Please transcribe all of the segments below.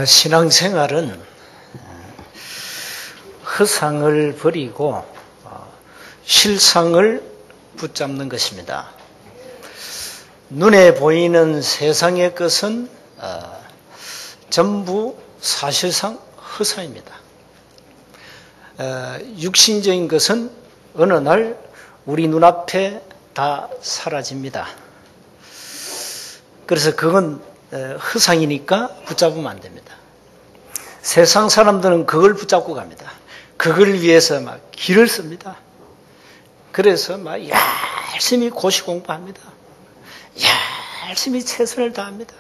신앙생활은 허상을 버리고 실상을 붙잡는 것입니다. 눈에 보이는 세상의 것은 전부 사실상 허상입니다. 육신적인 것은 어느 날 우리 눈앞에 다 사라집니다. 그래서 그건 허상이니까 붙잡으면 안 됩니다. 세상 사람들은 그걸 붙잡고 갑니다. 그걸 위해서 막 길을 씁니다. 그래서 막 열심히 고시 공부합니다. 열심히 최선을 다합니다.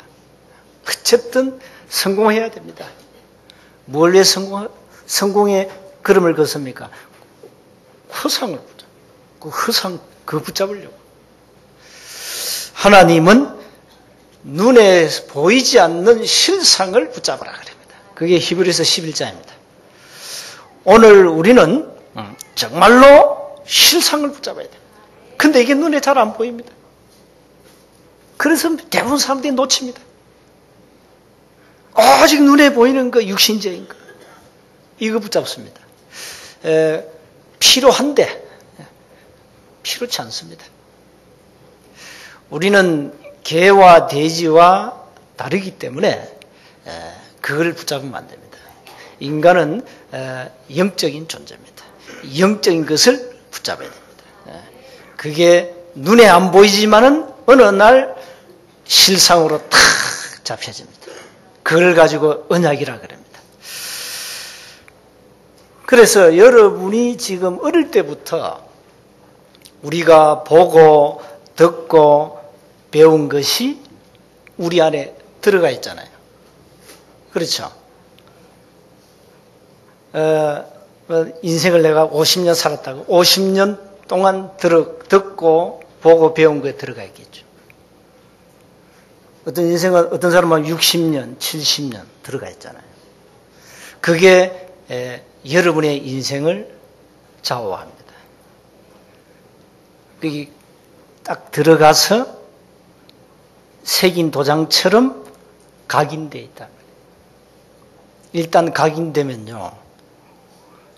어쨌든 성공해야 됩니다. 뭘 위해 성공의 걸음을 걷습니까? 허상을 붙잡고, 그 허상, 그거 붙잡으려고. 하나님은 눈에 보이지 않는 실상을 붙잡으라 그럽니다. 그게 히브리서 11장입니다. 오늘 우리는 정말로 실상을 붙잡아야 돼요. 근데 이게 눈에 잘 안 보입니다. 그래서 대부분 사람들이 놓칩니다. 오직 눈에 보이는 거, 육신적인 거, 이거 붙잡습니다. 필요한데 필요치 않습니다. 우리는 개와 돼지와 다르기 때문에 그걸 붙잡으면 안 됩니다. 인간은 영적인 존재입니다. 영적인 것을 붙잡아야 됩니다. 그게 눈에 안 보이지만은 어느 날 실상으로 탁 잡혀집니다. 그걸 가지고 언약이라 그럽니다. 그래서 여러분이 지금 어릴 때부터 우리가 보고 듣고 배운 것이 우리 안에 들어가 있잖아요. 그렇죠? 인생을 내가 50년 살았다고 50년 동안 듣고 보고 배운 거에 들어가 있겠죠. 어떤 사람은 60년, 70년 들어가 있잖아요. 그게 여러분의 인생을 좌우합니다. 그게 딱 들어가서 새긴 도장처럼 각인되어 있다. 일단 각인되면요,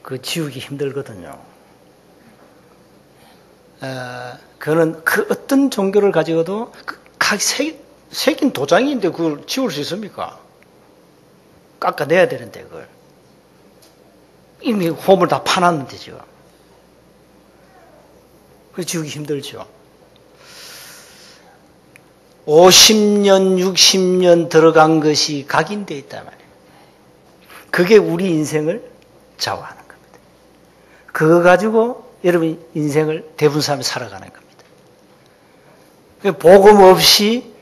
그 지우기 힘들거든요. 그거는 그 어떤 종교를 가지고도 새긴 도장인데 그걸 지울 수 있습니까? 깎아내야 되는데 그걸. 이미 홈을 다 파놨는데 지금. 그 지우기 힘들죠. 50년, 60년 들어간 것이 각인되어 있단 말이에요. 그게 우리 인생을 좌우하는 겁니다. 그거 가지고 여러분 인생을 대부분 사람이 살아가는 겁니다. 복음 없이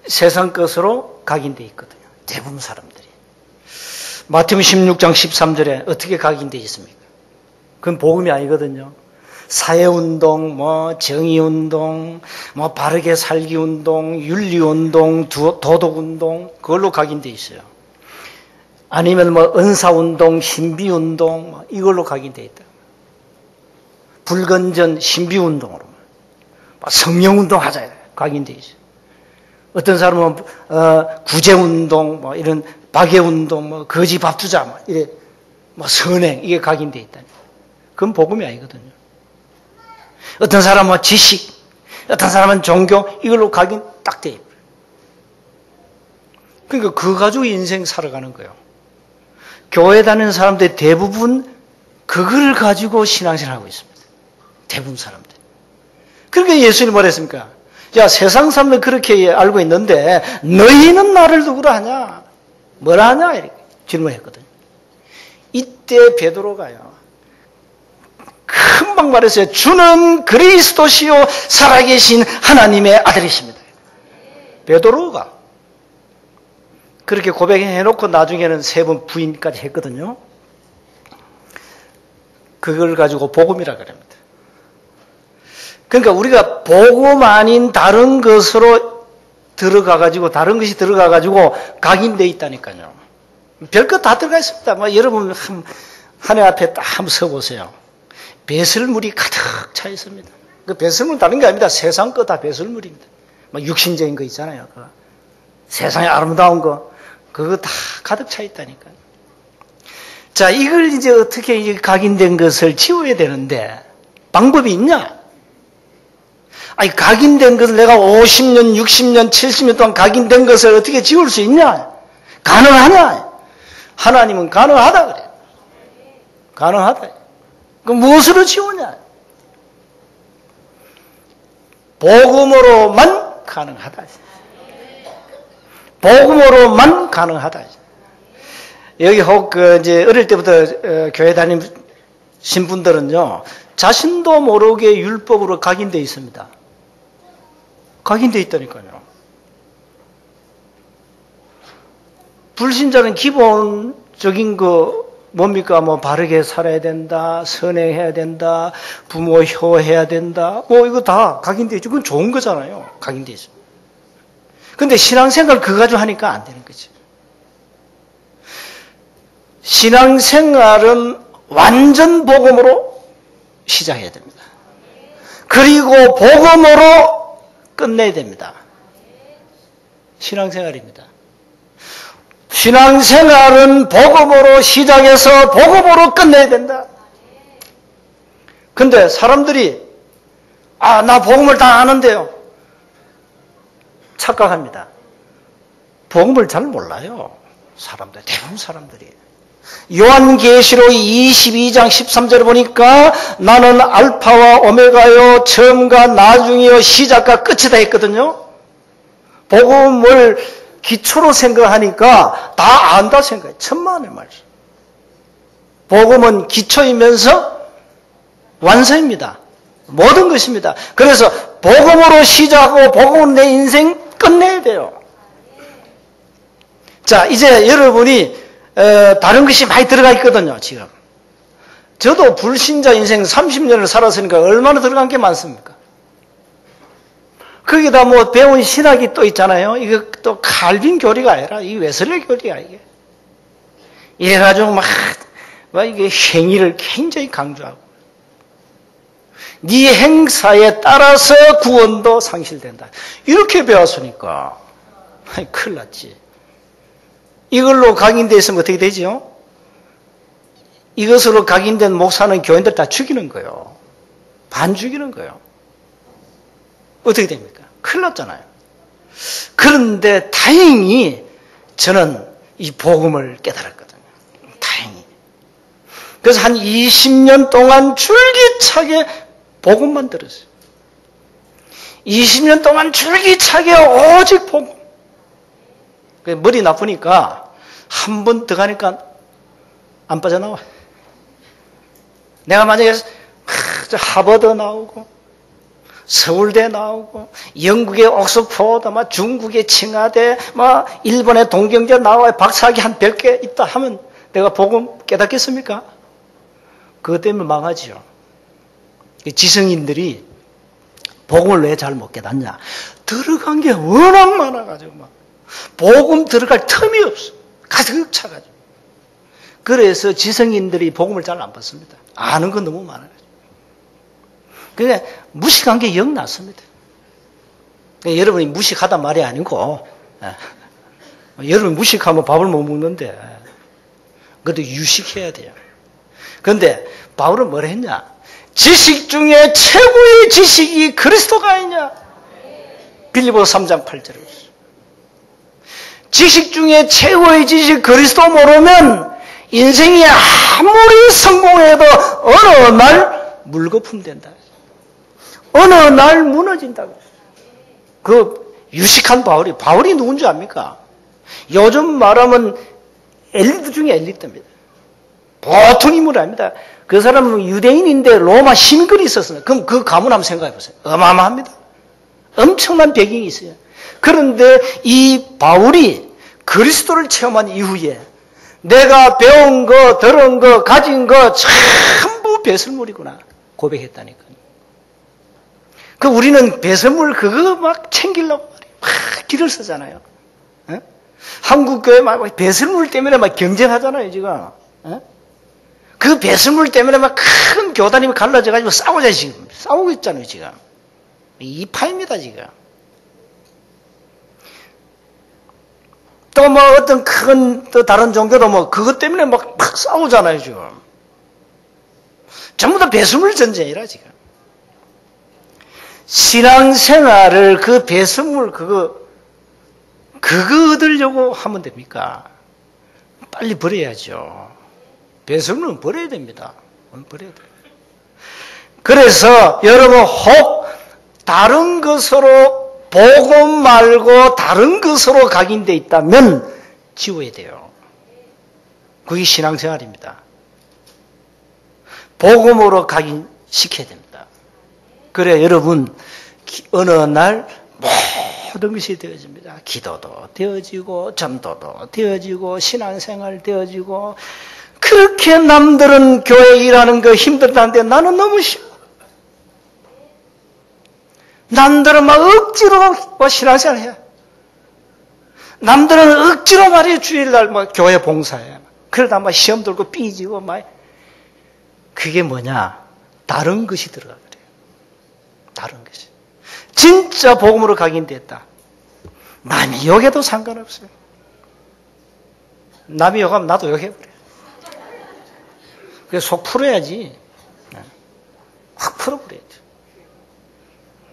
세상 것으로 각인되어 있거든요. 대부분 사람들이. 마태복음 16장 13절에 어떻게 각인되어 있습니까? 그건 복음이 아니거든요. 사회운동, 정의운동, 바르게 살기운동, 윤리운동, 도덕운동, 그걸로 각인되어 있어요. 아니면 은사운동, 신비운동, 이걸로 각인되어 있다. 불건전 신비운동으로. 성령운동 하자, 각인되어 있어요. 어떤 사람은, 구제운동, 이런 박애운동, 거지 밥투자, 이래, 선행, 이게 각인되어 있다. 그건 복음이 아니거든요. 어떤 사람은 지식, 어떤 사람은 종교, 이걸로 각인 딱 돼 있어요. 그러니까 그거 가지고 인생 살아가는 거예요. 교회 다니는 사람들 대부분 그걸 가지고 신앙생활하고 있습니다. 대부분 사람들. 그러니까 예수님이 뭐라 했습니까? 야, 세상 사람들 그렇게 알고 있는데 너희는 나를 누구로 하냐? 뭐라 하냐? 이렇게 질문했거든요. 이때 베드로가요. 금방 말했어요. 주는 그리스도시요 살아계신 하나님의 아들이십니다. 베드로가 그렇게 고백해놓고 나중에는 3번 부인까지 했거든요. 그걸 가지고 복음이라 그럽니다. 그러니까 우리가 복음 아닌 다른 것으로 들어가가지고 다른 것이 들어가가지고 각인되어 있다니까요. 별것 다 들어가 있습니다. 여러분 한 해 앞에 딱 한번 서보세요. 배설물이 가득 차 있습니다. 그 배설물 다른 게 아닙니다. 세상 거 다 배설물입니다. 육신적인 거 있잖아요. 세상에 아름다운 거, 그거 다 가득 차 있다니까요. 자, 이걸 이제 어떻게 이제 각인된 것을 지워야 되는데 방법이 있냐? 아니, 각인된 것을 내가 50년, 60년, 70년 동안 각인된 것을 어떻게 지울 수 있냐? 가능하냐? 하나님은 가능하다 그래요. 가능하다. 그럼 무엇으로 지우냐? 복음으로만 가능하다. 복음으로만 가능하다. 여기 혹 이제 어릴 때부터 교회 다니신 분들은요, 자신도 모르게 율법으로 각인되어 있습니다. 각인되어 있다니까요. 불신자는 기본적인 거 뭡니까? 뭐 바르게 살아야 된다, 선행해야 된다, 부모 효해야 된다. 뭐 이거 다 각인되어 있죠. 그건 좋은 거잖아요. 각인되어 있습니다. 근데 신앙생활 그거 가지고 하니까 안 되는 거죠. 신앙생활은 완전 복음으로 시작해야 됩니다. 그리고 복음으로 끝내야 됩니다. 신앙생활입니다. 신앙생활은 복음으로 시작해서 복음으로 끝내야 된다. 근데 사람들이 나 복음을 다 아는데요. 착각합니다. 복음을 잘 몰라요. 사람들, 대부분 사람들이. 요한계시록 22장 13절을 보니까 나는 알파와 오메가요, 처음과 나중이요, 시작과 끝이다 했거든요. 복음을 기초로 생각하니까 다 안다 생각해요. 천만의 말씀. 복음은 기초이면서 완성입니다. 모든 것입니다. 그래서 복음으로 시작하고 복음으로 내 인생 끝내야 돼요. 자, 이제 여러분이 다른 것이 많이 들어가 있거든요, 지금. 저도 불신자 인생 30년을 살았으니까 얼마나 들어간 게 많습니까? 거기다 뭐 배운 신학이 또 있잖아요. 이거 또 칼빈 교리가 아니라 이 웨슬리 교리야, 이게. 이래가지고 막 이게 행위를 굉장히 강조하고. 네 행사에 따라서 구원도 상실된다. 이렇게 배웠으니까. 큰일 났지. 이걸로 각인되어 있으면 어떻게 되죠? 이것으로 각인된 목사는 교인들 다 죽이는 거예요. 반 죽이는 거예요. 어떻게 됩니까? 큰일 났잖아요. 그런데 다행히 저는 이 복음을 깨달았거든요. 다행히. 그래서 한 20년 동안 줄기차게 복음만 들었어요. 20년 동안 줄기차게 오직 복음. 머리 나쁘니까 한 번 더 가니까 안 빠져나와. 내가 만약에 하버드 나오고 서울대 나오고 영국의 옥스포드, 중국의 칭화대, 일본의 동경대 나와 박사학위 한 100개 있다 하면 내가 복음 깨닫겠습니까? 그것 때문에 망하지요. 지성인들이 복음을 왜 잘 못 깨닫냐? 들어간 게 워낙 많아가지고 복음 들어갈 틈이 없어. 가득 차가지고. 그래서 지성인들이 복음을 잘 안 받습니다. 아는 건 너무 많아가지고. 그러니까 무식한 게 영 났습니다. 그러니까 여러분이 무식하단 말이 아니고, 여러분 무식하면 밥을 못 먹는데, 그것도 유식해야 돼요. 그런데 바울은 뭘 했냐? 지식 중에 최고의 지식이 그리스도가 아니냐? 빌립보서 3장 8절에 지식 중에 최고의 지식 그리스도 모르면 인생이 아무리 성공해도 어느 날 물거품 된다. 어느 날 무너진다고. 그 유식한 바울이 누군지 압니까? 요즘 말하면 엘리트 중에 엘리트입니다. 보통 인물 아닙니다. 그 사람은 유대인인데 로마 신근이 있었어요. 그럼 그 가문 한번 생각해 보세요. 어마어마합니다. 엄청난 배경이 있어요. 그런데 이 바울이 그리스도를 체험한 이후에 내가 배운 거, 들은 거, 가진 거 전부 배설물이구나 고백했다니까요. 그 우리는 배설물 그거 막 챙기려고 막 길을 쓰잖아요. 에? 한국 교회 막 배설물 때문에 막 경쟁하잖아요 지금. 에? 그 배설물 때문에 막 큰 교단이 갈라져가지고 싸우자 지금 싸우고 있잖아요 지금. 이파입니다 지금. 또 뭐 어떤 큰 또 다른 종교도 뭐 그것 때문에 막 싸우잖아요, 지금. 전부 다 배수물 전쟁이라, 지금. 신앙생활을 그 배수물 그거 얻으려고 하면 됩니까? 빨리 버려야죠. 배수물은 버려야 됩니다. 버려야 돼요. 그래서 여러분 혹 다른 것으로 복음 말고 다른 것으로 각인되어 있다면 지워야 돼요. 그게 신앙생활입니다. 복음으로 각인시켜야 됩니다. 그래 여러분 어느 날 모든 것이 되어집니다. 기도도 되어지고 전도도 되어지고 신앙생활 되어지고 그렇게 남들은 교회 일하는 거 힘들다는데 나는 너무 싫어. 남들은 막 억지로 뭐 신앙생활 해. 남들은 억지로 말이야 주일날 뭐 교회 봉사해. 그러다 막 시험 들고 삐지고 막 그게 뭐냐? 다른 것이 들어가 그래요. 다른 것이. 진짜 복음으로 각인됐다. 남이 욕해도 상관없어요. 남이 욕하면 나도 욕해버려. 그래서 속 풀어야지. 확 풀어버려야지.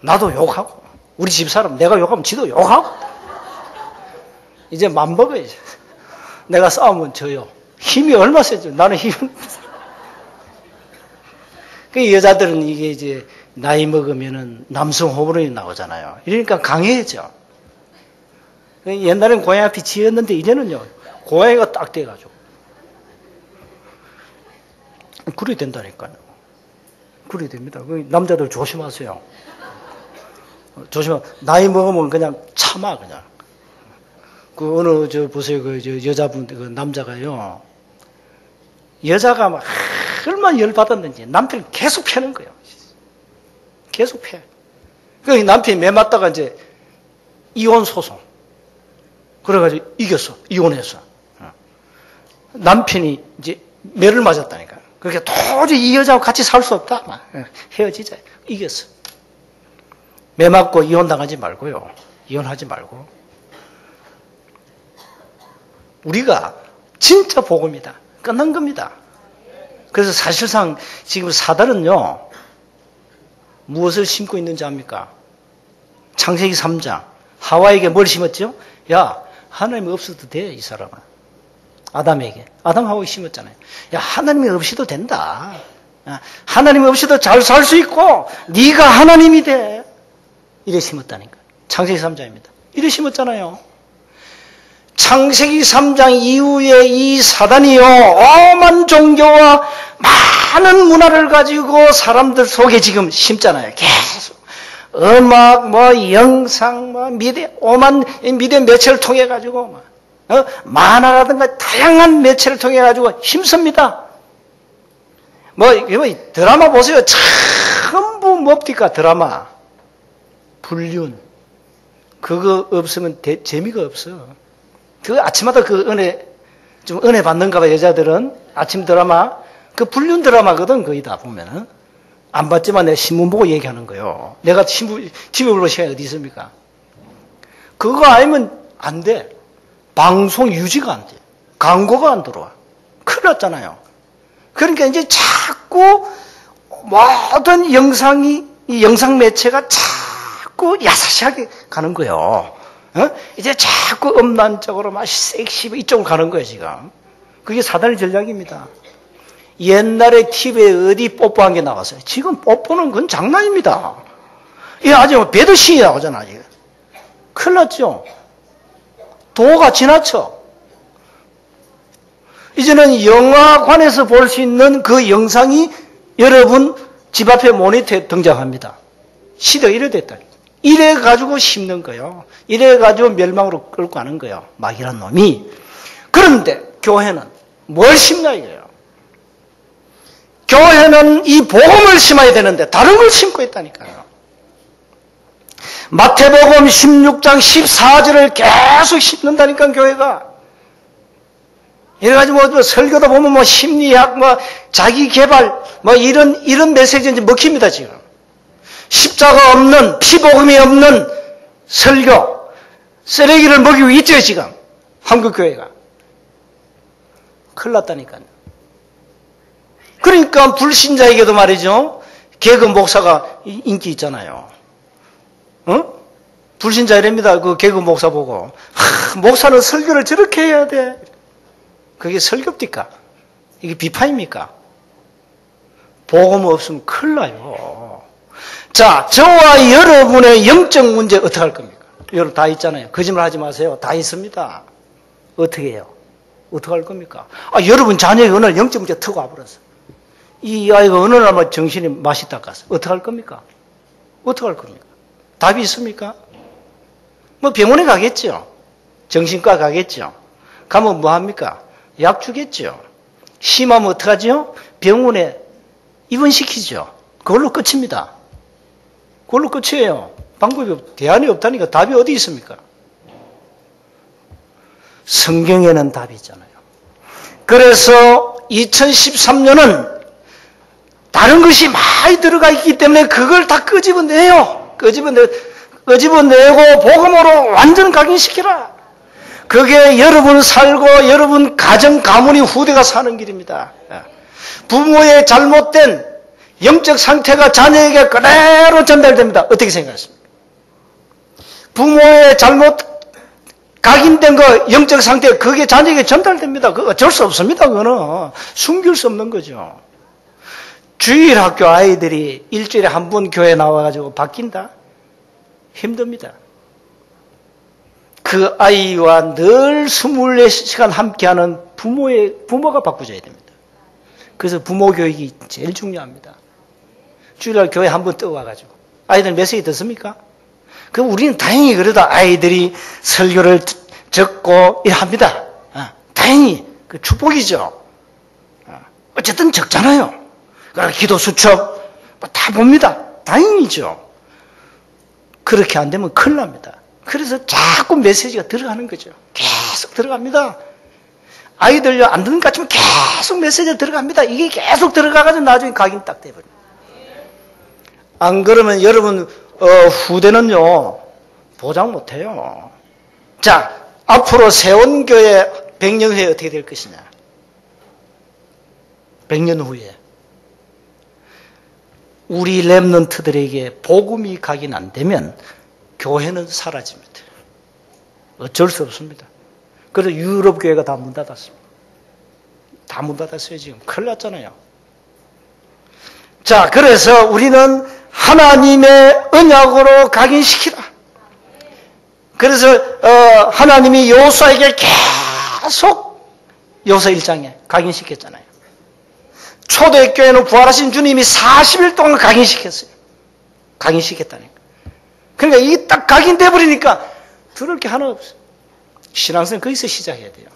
나도 욕하고 우리 집사람 내가 욕하면 지도 욕하고 이제 맘먹어야지. 내가 싸우면 져요. 힘이 얼마 세죠? 나는 힘. 그 여자들은 이게 이제 나이 먹으면은 남성 호르몬이 나오잖아요. 이러니까 강해져. 옛날엔 고양이 앞이 지었는데 이제는요 고양이가 딱 돼가지고 그리 된다니까요. 그리 됩니다. 남자들 조심하세요. 나이 먹으면 그냥 참아 그냥. 그 어느 보세요 그 여자분 그 남자가요. 여자가 막 얼마나 열받았는지 남편을 계속 패는 거예요. 계속 패. 그 남편이 매 맞다가 이제 이혼 소송. 그래가지고 이겼어. 이혼했어. 남편이 이제 매를 맞았다니까. 그러니까 도저히 이 여자하고 같이 살 수 없다. 막 헤어지자. 이겼어. 매 맞고 이혼당하지 말고요. 이혼하지 말고. 우리가 진짜 복음이다. 끝난 겁니다. 그래서 사실상 지금 사단은요. 무엇을 심고 있는지 압니까? 창세기 3장. 하와에게 뭘 심었죠? 야, 하나님이 없어도 돼, 이 사람은. 아담에게. 아담하고 심었잖아요. 야, 하나님이 없이도 된다. 하나님이 없이도 잘 살 수 있고 네가 하나님이 돼. 이래 심었다니까. 창세기 3장입니다. 이래 심었잖아요. 창세기 3장 이후에 이 사단이요. 엄한 종교와 많은 문화를 가지고 사람들 속에 지금 심잖아요. 계속. 음악, 뭐, 영상, 뭐, 오만 미디어 매체를 통해가지고, 만화라든가 다양한 매체를 통해가지고 힘씁니다. 드라마 보세요. 전부 뭡니까, 드라마. 불륜. 그거 없으면 재미가 없어. 그 아침마다 그 좀 은혜 받는가 봐, 여자들은. 아침 드라마. 그 불륜 드라마거든, 거의 다 보면은. 안 봤지만 내가 신문 보고 얘기하는 거예요. 내가 TV 볼 시간이 어디 있습니까? 그거 아니면 안 돼. 방송 유지가 안 돼. 광고가 안 들어와. 큰일 났잖아요. 그러니까 이제 자꾸 모든 이 영상 매체가 자꾸 야사시하게 가는 거예요. 이제 자꾸 음란적으로 막 섹시 이쪽으로 가는 거예요, 지금. 그게 사단의 전략입니다. 옛날에 TV에 어디 뽀뽀한 게 나왔어요. 지금 뽀뽀는 그건 장난입니다. 이게 아주 배드신이 나오잖아, 지금. 큰일 났죠? 도가 지나쳐. 이제는 영화관에서 볼 수 있는 그 영상이 여러분 집 앞에 모니터에 등장합니다. 시대가 이래 됐다. 이래 가지고 심는 거예요. 이래 가지고 멸망으로 끌고 가는 거예요. 마귀란 놈이. 그런데 교회는 뭘 심냐 이거예요. 교회는 이 복음을 심어야 되는데 다른 걸 심고 있다니까요. 마태복음 16장 14절을 계속 심는다니까 교회가. 이래가지고 뭐 설교도 보면 뭐 심리학, 뭐 자기 개발, 뭐 이런 메시지인지 먹힙니다 지금. 십자가 없는 피복음이 없는 설교, 쓰레기를 먹이고 있죠 지금. 한국교회가. 큰일 났다니까요. 그러니까 불신자에게도 말이죠. 개그 목사가 인기 있잖아요. 불신자 이랍니다. 그 개그 목사 보고. 목사는 설교를 저렇게 해야 돼. 그게 설교입니까? 이게 비판입니까? 복음 없으면 큰일 나요. 자, 저와 여러분의 영적 문제 어떻게 할 겁니까? 여러분 다 있잖아요. 거짓말 하지 마세요. 다 있습니다. 어떻게 해요? 어떻게 할 겁니까? 여러분 자녀가 어느 날 영적 문제 터고 와버렸어. 이 아이가 어느 날 정신이 맛이 닦았어. 어떻게 할 겁니까? 어떻게 할 겁니까? 답이 있습니까? 뭐 병원에 가겠죠. 정신과 가겠죠. 가면 뭐 합니까? 약 주겠죠. 심하면 어떡하죠? 병원에 입원시키죠. 그걸로 끝입니다. 그걸로 끝이에요. 대안이 없다니까. 답이 어디 있습니까? 성경에는 답이 있잖아요. 그래서 2013년은 다른 것이 많이 들어가 있기 때문에 그걸 다 끄집어내요. 끄집어내고 복음으로 완전 각인시키라. 그게 여러분 살고 여러분 가정 가문이 후대가 사는 길입니다. 부모의 잘못된 영적 상태가 자녀에게 그대로 전달됩니다. 어떻게 생각하십니까? 부모의 잘못 각인된 거 영적 상태 그게 자녀에게 전달됩니다. 그거 어쩔 수 없습니다. 그거는 숨길 수 없는 거죠. 주일학교 아이들이 일주일에 한 번 교회 나와가지고 바뀐다? 힘듭니다. 그 아이와 늘 24시간 함께하는 부모가 바꾸어야 됩니다. 그래서 부모 교육이 제일 중요합니다. 주일날 교회 한 번 떠와가지고 아이들 메시지 듣습니까? 그럼 우리는 다행히 그래도 아이들이 설교를 듣고 일합니다. 다행히 그 축복이죠. 어쨌든 적잖아요. 기도 수첩 다 봅니다. 다행이죠. 그렇게 안 되면 큰일 납니다. 그래서 자꾸 메시지가 들어가는 거죠. 계속 들어갑니다. 아이들 안 듣는 것 같지만 계속 메시지가 들어갑니다. 이게 계속 들어가가지고 나중에 각인 딱 돼버려요. 안 그러면 여러분 후대는요 보장 못해요. 자, 앞으로 세원교회 100년 후에 어떻게 될 것이냐. 100년 후에 우리 렘넌트들에게 복음이 각인 안 되면 교회는 사라집니다. 어쩔 수 없습니다. 그래서 유럽 교회가 다 문 닫았습니다. 다 문 닫았어요. 지금 큰일 났잖아요. 자, 그래서 우리는 하나님의 언약으로 각인시키라. 그래서 하나님이 여호수아에게 계속 여호수아 1장에 각인시켰잖아요. 초대교회는 부활하신 주님이 40일 동안 각인시켰어요. 각인시켰다니까. 그러니까 이게 딱 각인돼 버리니까 들을 게 하나 없어요. 신앙생활 거기서 시작해야 돼요.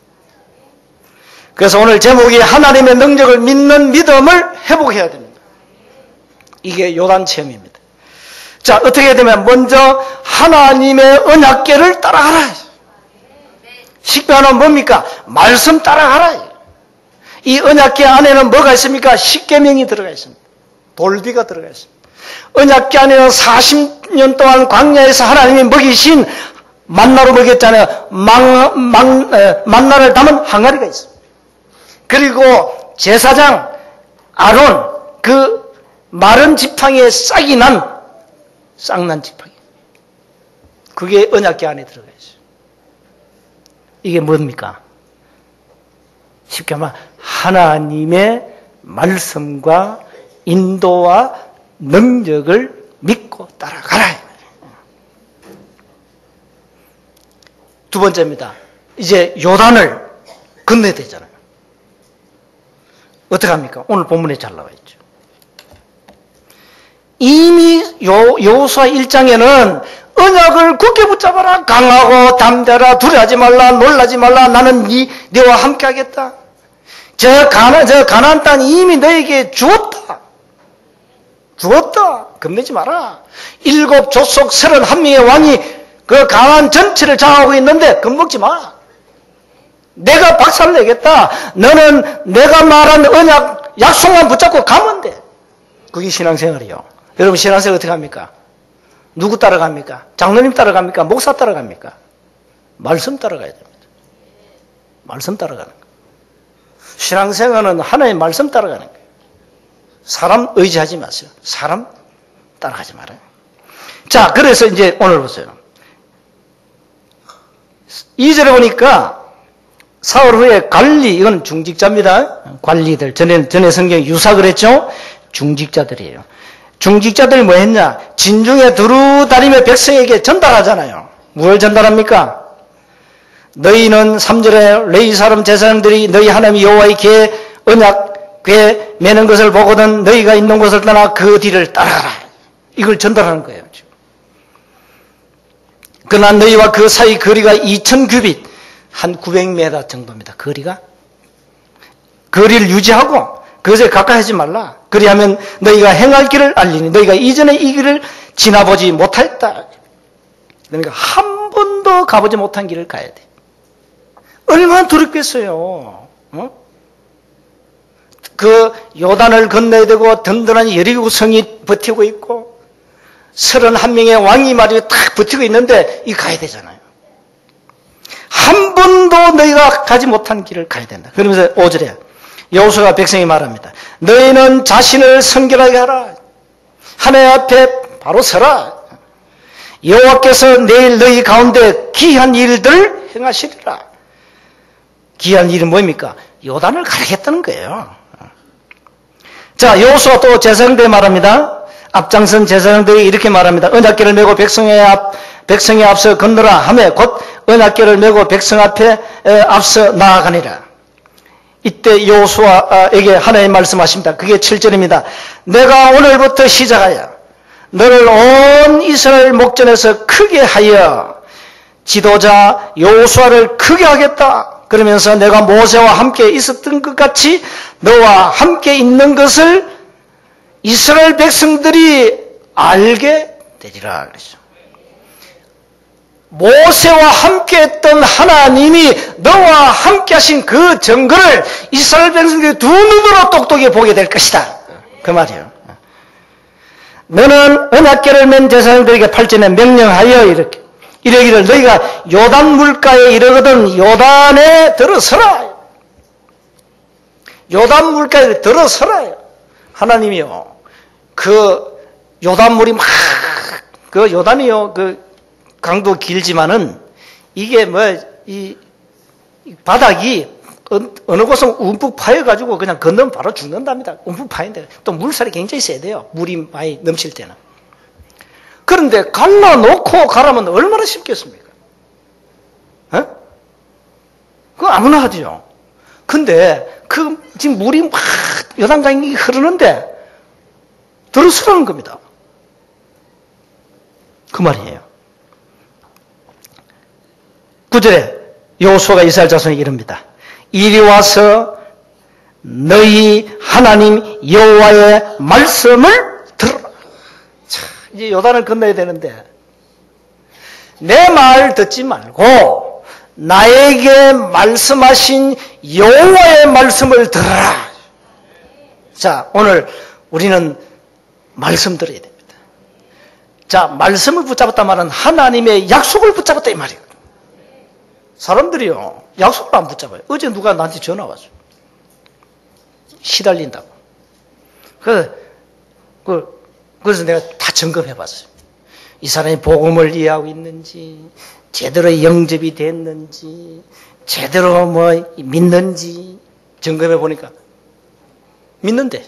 그래서 오늘 제목이 하나님의 능력을 믿는 믿음을 회복해야 됩니다. 이게 요단 체험입니다. 자, 어떻게 해야 되면 먼저 하나님의 언약궤를 따라가라. 식별하는 뭡니까? 말씀 따라가라. 이 언약궤 안에는 뭐가 있습니까? 십계명이 들어가 있습니다. 돌비가 들어가 있습니다. 언약궤 안에는 40년 동안 광야에서 하나님이 먹이신 만나로 먹였잖아요. 만나를 담은 항아리가 있습니다. 그리고 제사장 아론 그 마른 지팡이에 싹이 난 싹난 지팡이. 그게 언약궤 안에 들어가 있어요. 이게 뭡니까? 쉽게 말하면 하나님의 말씀과 인도와 능력을 믿고 따라가라. 두 번째입니다. 이제 요단을 건너야 되잖아요. 어떻게 합니까? 오늘 본문에 잘 나와 있죠. 이미 여호수아 1장에는 언약을 굳게 붙잡아라. 강하고 담대라. 두려워하지 말라. 놀라지 말라. 나는 너와 함께 하겠다. 저 가나안 땅이 이미 너에게 주었다. 겁내지 마라. 7 족속 31명의 왕이 그 가나안 전체를 장악하고 있는데 겁먹지 마. 내가 박살내겠다. 너는 내가 말한 언약 약속만 붙잡고 가면 돼. 그게 신앙생활이요. 여러분 신앙생활 어떻게 합니까? 누구 따라갑니까? 장로님 따라갑니까? 목사 따라갑니까? 말씀 따라가야 됩니다. 말씀 따라가는 거예요. 신앙생활은 하나님의 말씀 따라가는 거예요. 사람 의지하지 마세요. 사람 따라가지 말아요. 자, 그래서 이제 오늘 보세요. 2절에 보니까 사흘 후에 관리, 이건 중직자입니다. 관리들. 전에 성경에 유사 그랬죠? 중직자들이에요. 중직자들이 뭐 했냐? 진중에 두루 다니며 백성에게 전달하잖아요. 뭘 전달합니까? 너희는 3절에 레위 사람 제사장들이 너희 하나님 여호와의 궤 언약 궤 매는 것을 보거든 너희가 있는 곳을 떠나 그 뒤를 따라가라. 이걸 전달하는 거예요. 그러나 너희와 그 사이 거리가 2000규빗, 한 900m 정도입니다. 거리를 유지하고 그것에 가까이 하지 말라. 그리하면 너희가 행할 길을 알리니 너희가 이전에 이 길을 지나보지 못하였다. 그러니까 한 번도 가보지 못한 길을 가야 돼. 얼마나 두렵겠어요. 그 요단을 건너야 되고 든든한 여리고 성이 버티고 있고 31명의 왕이 말이야 딱 버티고 있는데 이 가야 되잖아요. 한 번도 너희가 가지 못한 길을 가야 된다. 그러면서 5절에 여호수아가 백성이 말합니다. 너희는 자신을 성결하게 하라. 하나님 앞에 바로 서라. 여호와께서 내일 너희 가운데 귀한 일들을 행하시리라. 귀한 일은 뭡니까? 요단을 가르겠다는 거예요. 자, 여호수아 또 제사장들이 말합니다. 앞장선 제사장들이 이렇게 말합니다. 언약궤를 메고 백성의 앞서 건너라 하며 곧 언약궤를 메고 백성 앞에 앞서 나아가니라. 이때 여호수아에게 하나님 말씀하십니다. 그게 7절입니다. 내가 오늘부터 시작하여 너를 온 이스라엘 목전에서 크게 하여 지도자 여호수아를 크게 하겠다. 그러면서 내가 모세와 함께 있었던 것 같이 너와 함께 있는 것을 이스라엘 백성들이 알게 되리라 그랬죠. 모세와 함께 했던 하나님이 너와 함께 하신 그 증거를 이스라엘 백성들이 두 눈으로 똑똑히 보게 될 것이다. 그 말이에요. 너는 언약궤를 맨 제사장들에게 8절에 명령하여 이르기를 너희가 요단 물가에 이르거든 요단에 들어서라. 요단 물가에 들어서라. 하나님이요. 그 요단물이 그 요단이요. 그 강도 길지만은 이게 이 바닥이 어느 곳은 움푹 파여가지고 그냥 건너면 바로 죽는답니다. 움푹 파인데 또 물살이 굉장히 세대요. 물이 많이 넘칠 때는. 그런데 갈라놓고 가라면 얼마나 쉽겠습니까? 그거 아무나 하죠. 근데 지금 물이 막 요단강이 흐르는데 들어서라는 겁니다. 그 말이에요. 9절에 여호수아가 이스라엘 자손에게 이릅니다. 이리 와서 너희 하나님 여호와의 말씀을 들어라. 자, 이제 요단을 건너야 되는데 내 말 듣지 말고 나에게 말씀하신 여호와의 말씀을 들어라. 자, 오늘 우리는 말씀 들어야 됩니다. 자, 말씀을 붙잡았단 말은 하나님의 약속을 붙잡았다 이 말이에요. 사람들이요, 약속을 안 붙잡아요. 어제 누가 나한테 전화 왔어요. 시달린다고. 그래서 내가 다 점검해 봤어요. 이 사람이 복음을 이해하고 있는지, 제대로 영접이 됐는지, 제대로 믿는지 점검해 보니까 믿는데.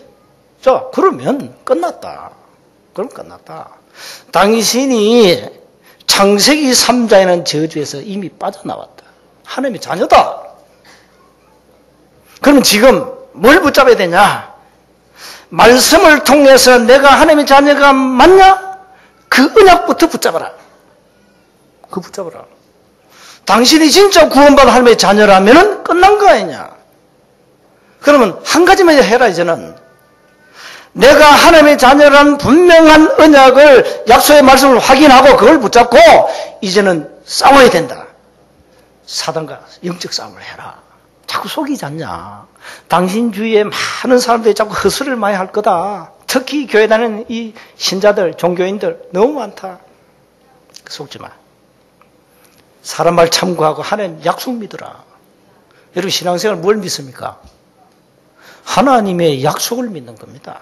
자, 그러면 끝났다. 그럼 끝났다. 당신이 창세기 3장에는 저주에서 이미 빠져나왔다. 하나님의 자녀다. 그럼 지금 뭘 붙잡아야 되냐? 말씀을 통해서 내가 하나님의 자녀가 맞냐? 그 언약부터 붙잡아라. 그거 붙잡아라. 당신이 진짜 구원받은 하나님의 자녀라면 끝난 거 아니냐? 그러면 한 가지만 해라 이제는. 내가 하나님의 자녀라는 분명한 언약을 약속의 말씀을 확인하고 그걸 붙잡고 이제는 싸워야 된다. 사단과 영적 싸움을 해라. 자꾸 속이지 않냐. 당신 주위에 많은 사람들이 자꾸 헛소리를 많이 할 거다. 특히 교회 다니는 이 신자들, 종교인들 너무 많다. 속지 마. 사람 말 참고하고 하나님 약속 믿어라. 여러분 신앙생활 뭘 믿습니까? 하나님의 약속을 믿는 겁니다.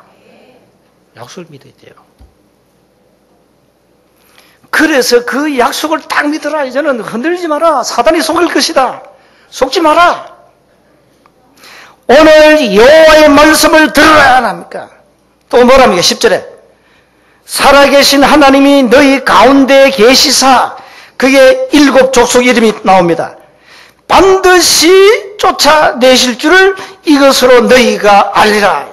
약속을 믿어야 돼요. 그래서 그 약속을 딱 믿어라. 이제는 흔들리지 마라. 사단이 속일 것이다. 속지 마라. 오늘 여호와의 말씀을 들으라 합니까? 또 뭐랍니까? 10절에 살아계신 하나님이 너희 가운데 계시사, 그게 7 족속 이름이 나옵니다. 반드시 쫓아내실 줄을 이것으로 너희가 알리라.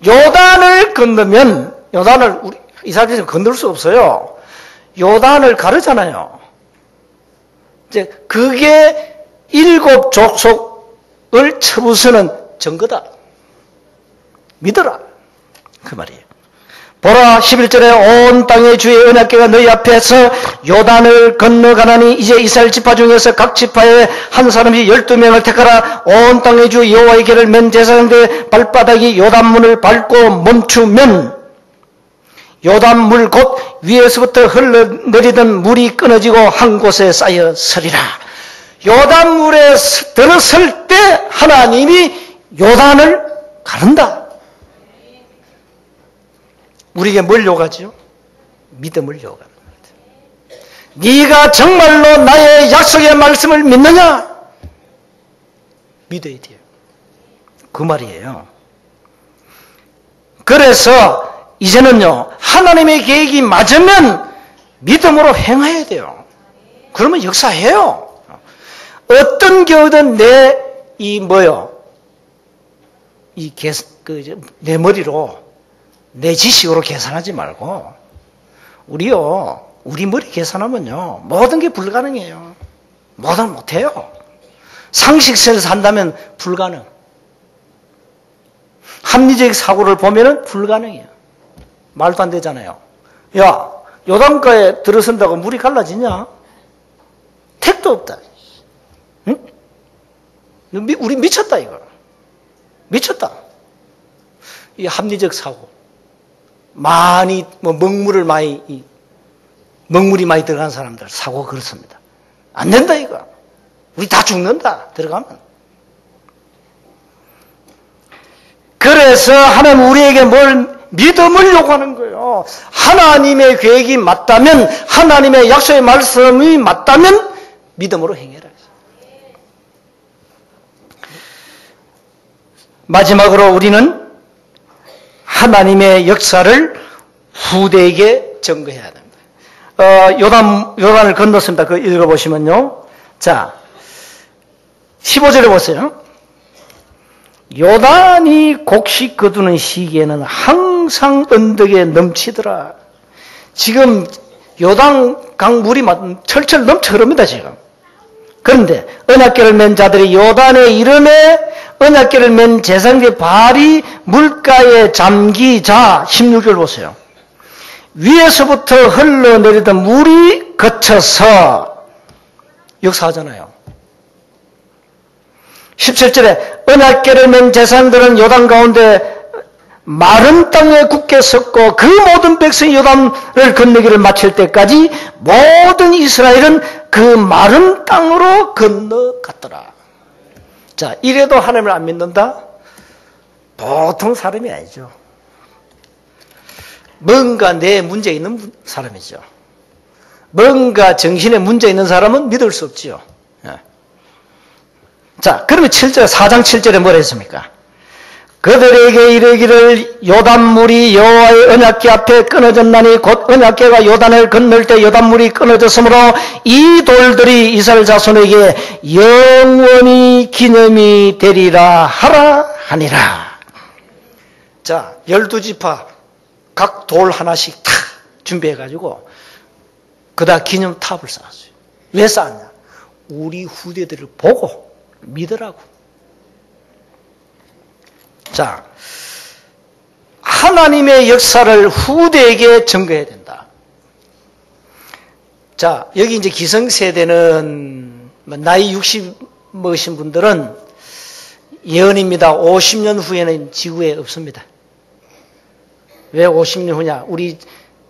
요단을 건너면, 요단을 우리 이스라엘에서 건널 수 없어요. 요단을 가르잖아요. 이제 그게 7 족속을 쳐부수는 증거다. 믿어라. 그 말이에요. 보라, 11절에 온 땅의 주의 언약궤가 너희 앞에서 요단을 건너가나니 이제 이스라엘 지파 중에서 각 지파에 한 사람이 12명을 택하라. 온 땅의 주 여호와의 궤를 맨 제사장들의 발바닥이 요단문을 밟고 멈추면 요단물 곧 위에서부터 흘러내리던 물이 끊어지고 한 곳에 쌓여 서리라. 요단물에 들어설 때 하나님이 요단을 가른다. 우리에게 뭘 요구하죠? 믿음을 요구합니다. 네가 정말로 나의 약속의 말씀을 믿느냐? 믿어야 돼요. 그 말이에요. 그래서 이제는요, 하나님의 계획이 맞으면 믿음으로 행해야 돼요. 그러면 역사해요. 어떤 경우든 내 머리로, 내 지식으로 계산하지 말고, 우리 머리 계산하면요, 모든 게 불가능해요. 뭐든 못해요. 상식선에서 한다면 불가능. 합리적 사고를 보면은 불가능해요. 말도 안 되잖아요. 야, 요단가에 들어선다고 물이 갈라지냐? 택도 없다. 응? 우리 미쳤다, 이거. 미쳤다. 이 합리적 사고. 많이, 먹물이 많이 들어간 사람들, 사고가 그렇습니다. 안 된다, 이거. 우리 다 죽는다, 들어가면. 그래서 하나님 우리에게 믿음을 요구하는 거예요. 하나님의 계획이 맞다면, 하나님의 약속의 말씀이 맞다면, 믿음으로 행해라. 마지막으로 우리는 하나님의 역사를 후대에게 증거해야 됩니다. 요단을 건넜습니다. 그거 읽어보시면요. 자, 15절에 보세요. 요단이 곡식 거두는 시기에는 항상 언덕에 넘치더라. 지금 요단강 물이 철철 넘쳐 흐릅니다, 지금. 그런데 언약궤를 맨 자들이 요단의 이름에 언약궤를 맨 제사장의 발이 물가에 잠기자 16절 보세요. 위에서부터 흘러내리던 물이 거쳐서 역사하잖아요. 17절에 언약궤를 맨 제사장들은 요단 가운데 마른 땅에 굳게 섰고 그 모든 백성이 요단을 건너기를 마칠 때까지 모든 이스라엘은 그 마른 땅으로 건너갔더라. 자, 이래도 하나님을 안 믿는다? 보통 사람이 아니죠. 뭔가 내 문제 있는 사람이죠. 뭔가 정신에 문제 있는 사람은 믿을 수 없지요. 자, 그러면 7절, 4장 7절에 뭐라 했습니까? 그들에게 이르기를 요단물이 여호와의 언약궤 앞에 끊어졌나니 곧 언약궤가 요단을 건널 때 요단물이 끊어졌으므로 이 돌들이 이스라엘 자손에게 영원히 기념이 되리라 하라 하니라. 자, 12지파 각 돌 하나씩 탁 준비해가지고 그다 기념탑을 쌓았어요. 왜 쌓았냐? 우리 후대들을 보고 믿으라고. 자, 하나님의 역사를 후대에게 증거해야 된다. 자, 여기 이제 기성세대는 나이 60 먹으신 분들은 예언입니다. 50년 후에는 지구에 없습니다. 왜 50년 후냐? 우리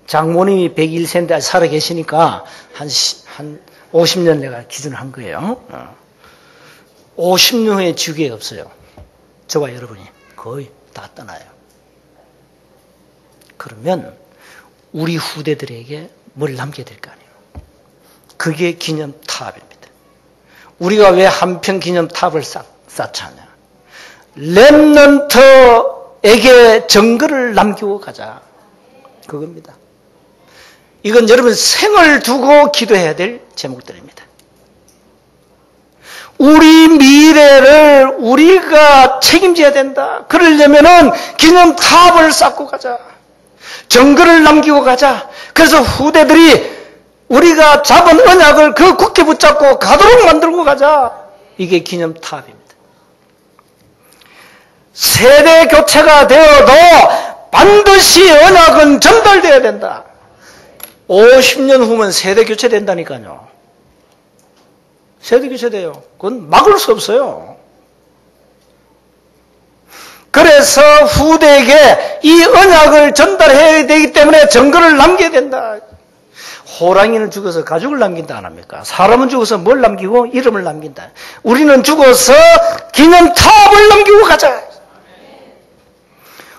장모님이 101세인데 살아 계시니까 한 50년 내가 기준한 거예요. 50년 후에 지구에 없어요. 저와 여러분이 거의 다 떠나요. 그러면 우리 후대들에게 뭘 남겨야 될 거 아니에요. 그게 기념탑입니다. 우리가 왜 한평 기념탑을 쌓잖냐. 렘넌트에게 정글을 남기고 가자. 그겁니다. 이건 여러분 생을 두고 기도해야 될 제목들입니다. 우리 미래를 우리가 책임져야 된다. 그러려면은 기념탑을 쌓고 가자. 정글을 남기고 가자. 그래서 후대들이 우리가 잡은 언약을 그 굳게 붙잡고 가도록 만들고 가자. 이게 기념탑입니다. 세대 교체가 되어도 반드시 언약은 전달되어야 된다. 50년 후면 세대 교체된다니까요. 세대 교체돼요. 그건 막을 수 없어요. 그래서 후대에게 이 언약을 전달해야 되기 때문에 정글을 남겨야 된다. 호랑이는 죽어서 가죽을 남긴다 안 합니까? 사람은 죽어서 뭘 남기고 이름을 남긴다. 우리는 죽어서 기념탑을 남기고 가자.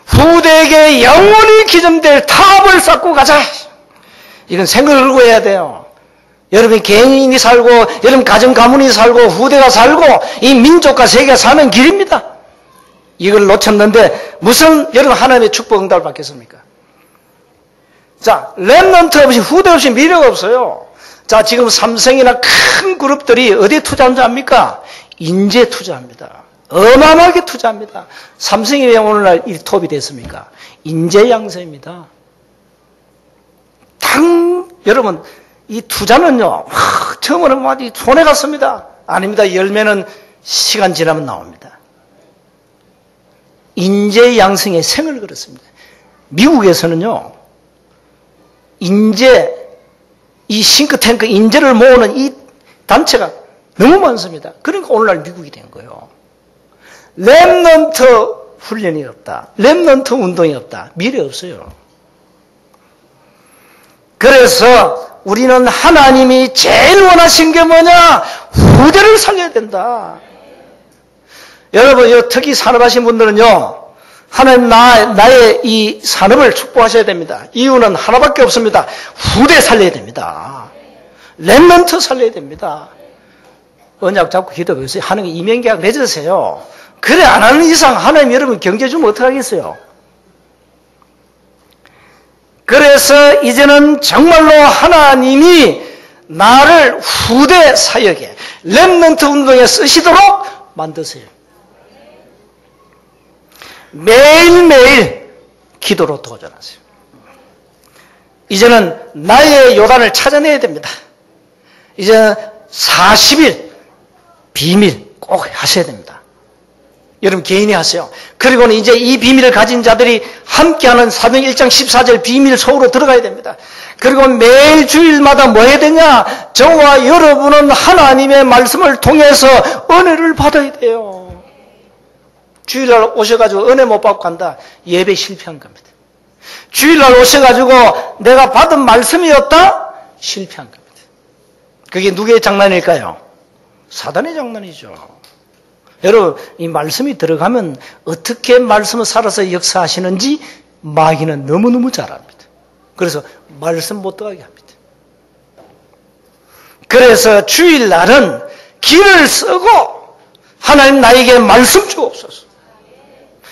후대에게 영원히 기념될 탑을 쌓고 가자. 이건 생각을 걸고 해야 돼요. 여러분 개인이 살고 여러분 가정 가문이 살고 후대가 살고 이 민족과 세계가 사는 길입니다. 이걸 놓쳤는데 무슨 여러분 하나님의 축복 응답을 받겠습니까? 자, 렘넌트 없이 후대 없이 미래가 없어요. 자, 지금 삼성이나 큰 그룹들이 어디에 투자하는지 압니까? 인재 투자합니다. 어마어마하게 투자합니다. 삼성이 왜 오늘날 이 톱이 됐습니까? 인재 양성입니다. 여러분 이 투자는요, 처음에는 많이 손해 갔습니다. 아닙니다. 열매는 시간 지나면 나옵니다. 인재 양성의 생을 걸었습니다. 미국에서는요, 인재, 이 싱크탱크 인재를 모으는 이 단체가 너무 많습니다. 그러니까 오늘날 미국이 된 거예요. 렘넌트 훈련이 없다. 렘넌트 운동이 없다. 미래 없어요. 그래서 우리는 하나님이 제일 원하신 게 뭐냐? 후대를 살려야 된다. 여러분, 특히 산업하신 분들은요, 하나님 나의 이 산업을 축복하셔야 됩니다. 이유는 하나밖에 없습니다. 후대 살려야 됩니다. 렘넌트 살려야 됩니다. 언약 잡고 기도해보세요. 하나님 이면계약 맺으세요. 그래 안 하는 이상 하나님 여러분 경제 주면 어떡하겠어요? 그래서 이제는 정말로 하나님이 나를 후대 사역에 렘넌트 운동에 쓰시도록 만드세요. 매일매일 기도로 도전하세요. 이제는 나의 요단을 찾아내야 됩니다. 이제는 40일 비밀 꼭 하셔야 됩니다. 여러분 개인이 하세요. 그리고는 이제 이 비밀을 가진 자들이 함께하는 사도행 1장 14절 비밀 속으로 들어가야 됩니다. 그리고 매일 주일마다 뭐 해야 되냐? 저와 여러분은 하나님의 말씀을 통해서 은혜를 받아야 돼요. 주일날 오셔가지고 은혜 못 받고 간다. 예배 실패한 겁니다. 주일날 오셔가지고 내가 받은 말씀이었다? 실패한 겁니다. 그게 누구의 장난일까요? 사단의 장난이죠. 여러분, 이 말씀이 들어가면 어떻게 말씀을 살아서 역사하시는지 마귀는 너무너무 잘 압니다. 그래서 말씀 못 들어가게 합니다. 그래서 주일날은 길을 쓰고 하나님 나에게 말씀 주옵소서.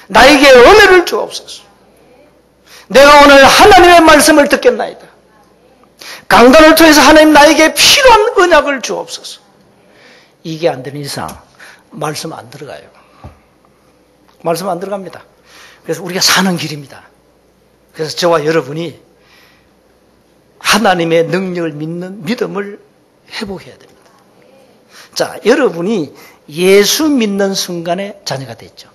나에게 은혜를 주옵소서. 내가 오늘 하나님의 말씀을 듣겠나이다. 강단을 통해서 하나님 나에게 필요한 언약을 주옵소서. 이게 안 되는 이상 말씀 안 들어가요. 말씀 안 들어갑니다. 그래서 우리가 사는 길입니다. 그래서 저와 여러분이 하나님의 능력을 믿는 믿음을 회복해야 됩니다. 자, 여러분이 예수 믿는 순간에 자녀가 됐죠.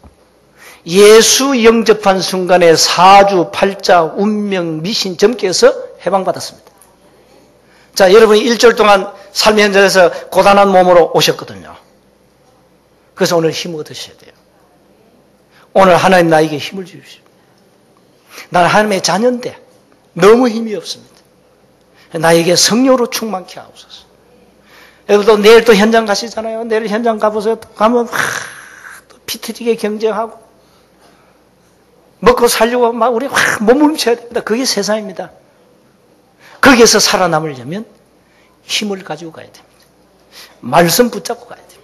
예수 영접한 순간에 사주, 팔자, 운명, 미신 점괘에서 해방받았습니다. 자, 여러분이 일주일 동안 삶의 현장에서 고단한 몸으로 오셨거든요. 그래서 오늘 힘을 얻으셔야 돼요. 오늘 하나님 나에게 힘을 주십시오. 나는 하나님의 자녀인데 너무 힘이 없습니다. 나에게 성령으로 충만케 하옵소서. 또 내일 또 현장 가시잖아요. 내일 현장 가보세요. 또 가면 또 피 터지게 경쟁하고 먹고 살려고 막 우리 몸부림쳐야 됩니다. 그게 세상입니다. 거기에서 살아남으려면 힘을 가지고 가야 됩니다. 말씀 붙잡고 가야 됩니다.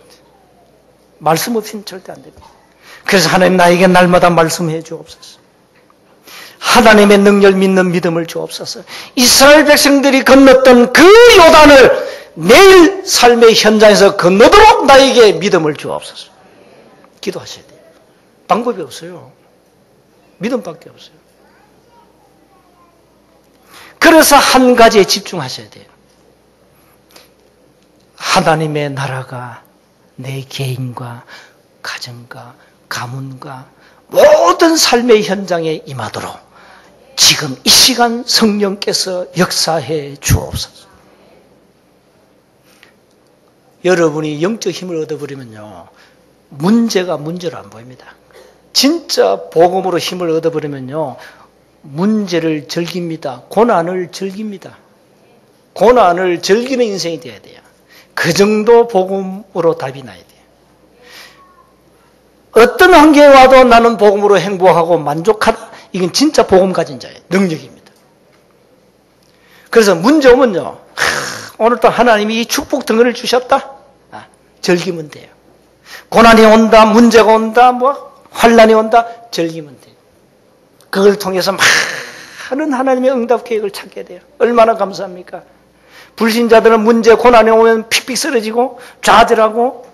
말씀 없이는 절대 안 됩니다. 그래서 하나님 나에게 날마다 말씀해 주옵소서. 하나님의 능력을 믿는 믿음을 주옵소서. 이스라엘 백성들이 건넜던 그 요단을 내일 삶의 현장에서 건너도록 나에게 믿음을 주옵소서. 기도하셔야 돼요. 방법이 없어요. 믿음밖에 없어요. 그래서 한 가지에 집중하셔야 돼요. 하나님의 나라가 내 개인과 가정과 가문과 모든 삶의 현장에 임하도록 지금 이 시간 성령께서 역사해 주옵소서. 여러분이 영적 힘을 얻어버리면요, 문제가 문제로 안 보입니다. 진짜 복음으로 힘을 얻어버리면요, 문제를 즐깁니다. 고난을 즐깁니다. 고난을 즐기는 인생이 되어야 돼요. 그 정도 복음으로 답이 나야 돼요. 어떤 환경에 와도 나는 복음으로 행복하고 만족하다. 이건 진짜 복음 가진 자의 능력입니다. 그래서 문제 오면요, 오늘 또 하나님이 이 축복 덩어리를 주셨다. 즐기면 돼요. 고난이 온다, 문제가 온다, 환란이 온다, 즐기면 돼요. 그걸 통해서 많은 하나님의 응답 계획을 찾게 돼요. 얼마나 감사합니까? 불신자들은 문제, 고난이 오면 픽픽 쓰러지고 좌절하고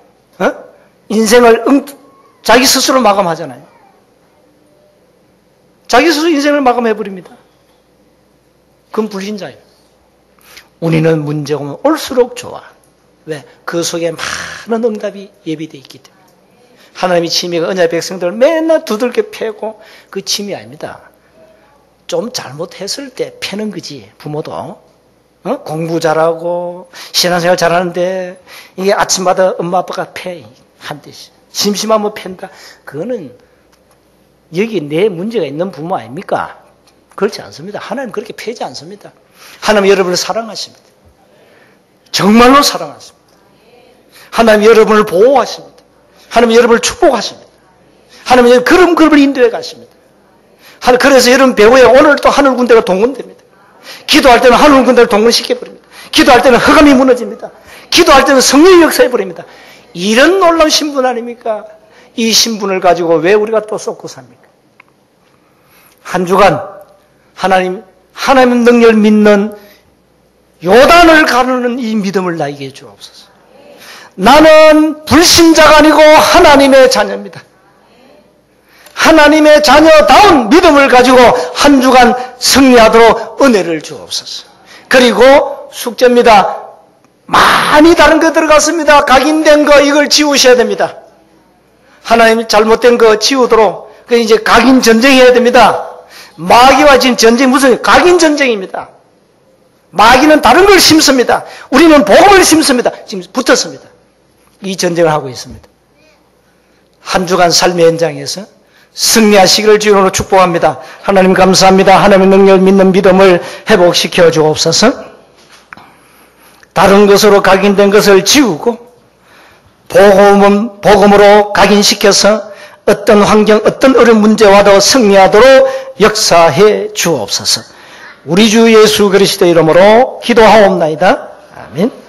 인생을 자기 스스로 마감하잖아요. 자기 스스로 인생을 마감해버립니다. 그건 불신자예요. 우리는 문제가 오면 올수록 좋아. 왜? 그 속에 많은 응답이 예비되어 있기 때문에. 하나님이 취미가 언약의 백성들을 맨날 두들겨 패고, 그 취미 아닙니다. 좀 잘못했을 때 패는 거지. 부모도 공부 잘하고 신앙생활 잘하는데 이게 아침마다 엄마 아빠가 패 한 대씩 심심하면 팬다. 그거는 여기 내 문제가 있는 부모 아닙니까? 그렇지 않습니다. 하나님 그렇게 패지 않습니다. 하나님 여러분을 사랑하십니다. 정말로 사랑하십니다. 하나님 여러분을 보호하십니다. 하나님 여러분을 축복하십니다. 하나님 걸음걸음을 인도해 가십니다. 그래서 여러분 배후에 오늘 또 하늘 군대가 동원됩니다. 기도할 때는 하늘 군대를 동원시켜버립니다. 기도할 때는 흑암이 무너집니다. 기도할 때는 성령이 역사해버립니다. 이런 놀라운 신분 아닙니까? 이 신분을 가지고 왜 우리가 또 쏟고 삽니까? 한 주간 하나님 능력을 믿는 요단을 가르는 이 믿음을 나에게 주옵소서. 나는 불신자가 아니고 하나님의 자녀입니다. 하나님의 자녀다운 믿음을 가지고 한 주간 승리하도록 은혜를 주옵소서. 그리고 숙제입니다. 많이 다른 거 들어갔습니다. 각인된 거 이걸 지우셔야 됩니다. 하나님 잘못된 거 지우도록 이제 각인 전쟁해야 됩니다. 마귀와 지금 전쟁 무슨 각인 전쟁입니다. 마귀는 다른 걸 심습니다. 우리는 복음을 심습니다. 지금 붙었습니다. 이 전쟁을 하고 있습니다. 한 주간 삶의 현장에서 승리하시기를 주님으로 축복합니다. 하나님 감사합니다. 하나님의 능력을 믿는 믿음을 회복시켜 주옵소서. 다른 것으로 각인된 것을 지우고 복음으로 각인시켜서 어떤 환경, 어떤 어려운 문제와도 승리하도록 역사해 주옵소서. 우리 주 예수 그리스도의 이름으로 기도하옵나이다. 아멘.